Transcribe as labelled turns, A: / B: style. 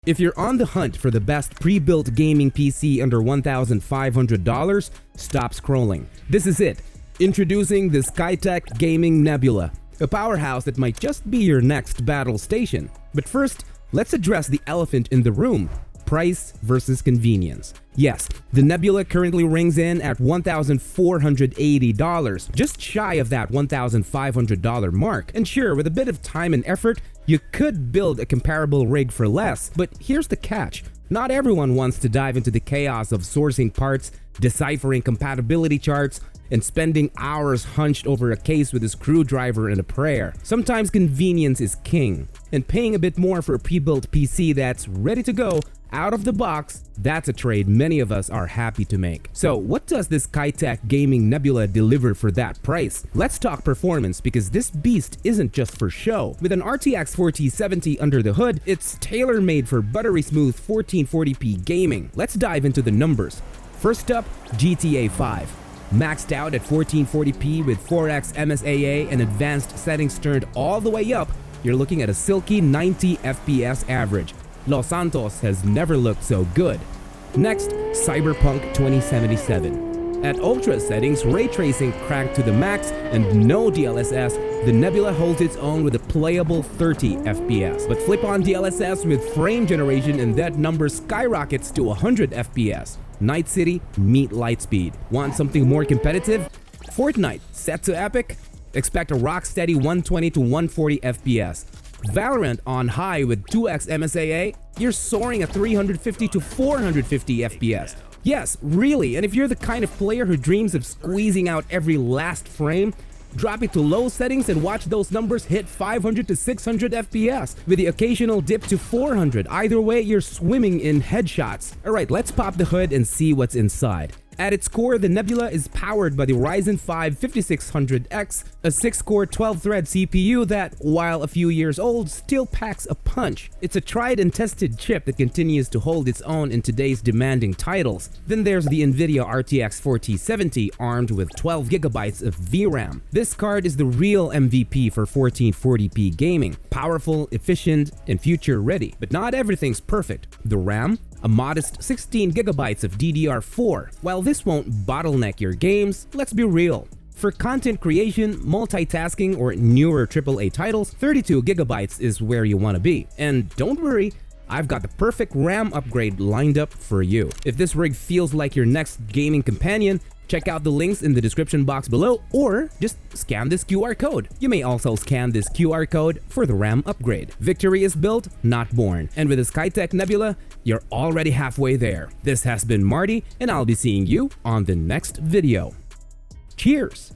A: If you're on the hunt for the best pre-built gaming PC under $1,500, stop scrolling. This is it. Introducing the SkyTech Gaming Nebula, a powerhouse that might just be your next battle station. But first, let's address the elephant in the room: price versus convenience. Yes, the Nebula currently rings in at $1,480, just shy of that $1,500 mark. And sure, with a bit of time and effort, you could build a comparable rig for less, but here's the catch. Not everyone wants to dive into the chaos of sourcing parts, deciphering compatibility charts, and spending hours hunched over a case with a screwdriver and a prayer. Sometimes convenience is king, and paying a bit more for a pre-built PC that's ready to go out of the box, that's a trade many of us are happy to make. So what does this SkyTech Gaming Nebula deliver for that price? Let's talk performance, because this beast isn't just for show. With an RTX 4070 under the hood, it's tailor-made for buttery smooth 1440p gaming. Let's dive into the numbers. First up, GTA 5. Maxed out at 1440p with 4x MSAA and advanced settings turned all the way up, you're looking at a silky 90 FPS average. Los Santos has never looked so good. Next, Cyberpunk 2077. At ultra settings, ray tracing cranked to the max, and no DLSS, the Nebula holds its own with a playable 30 FPS. But flip on DLSS with frame generation and that number skyrockets to 100 FPS. Night City, meet Lightspeed. Want something more competitive? Fortnite, set to epic? Expect a rock-steady 120 to 140 FPS. Valorant on high with 2x MSAA? You're soaring at 350 to 450 FPS. Yes, really, and if you're the kind of player who dreams of squeezing out every last frame, drop it to low settings and watch those numbers hit 500 to 600 FPS, with the occasional dip to 400. Either way, you're swimming in headshots. Alright, let's pop the hood and see what's inside. At its core, the Nebula is powered by the Ryzen 5 5600X, a 6-core 12-thread CPU that, while a few years old, still packs a punch. It's a tried and tested chip that continues to hold its own in today's demanding titles. Then there's the NVIDIA RTX 4070 armed with 12GB of VRAM. This card is the real MVP for 1440p gaming. Powerful, efficient, and future-ready. But not everything's perfect. The RAM? A modest 16GB of DDR4. While this won't bottleneck your games, let's be real. For content creation, multitasking, or newer AAA titles, 32GB is where you want to be. And don't worry, I've got the perfect RAM upgrade lined up for you. If this rig feels like your next gaming companion, check out the links in the description box below, or just scan this QR code. You may also scan this QR code for the RAM upgrade. Victory is built, not born. And with the SkyTech Nebula, you're already halfway there. This has been Marty, and I'll be seeing you on the next video. Cheers!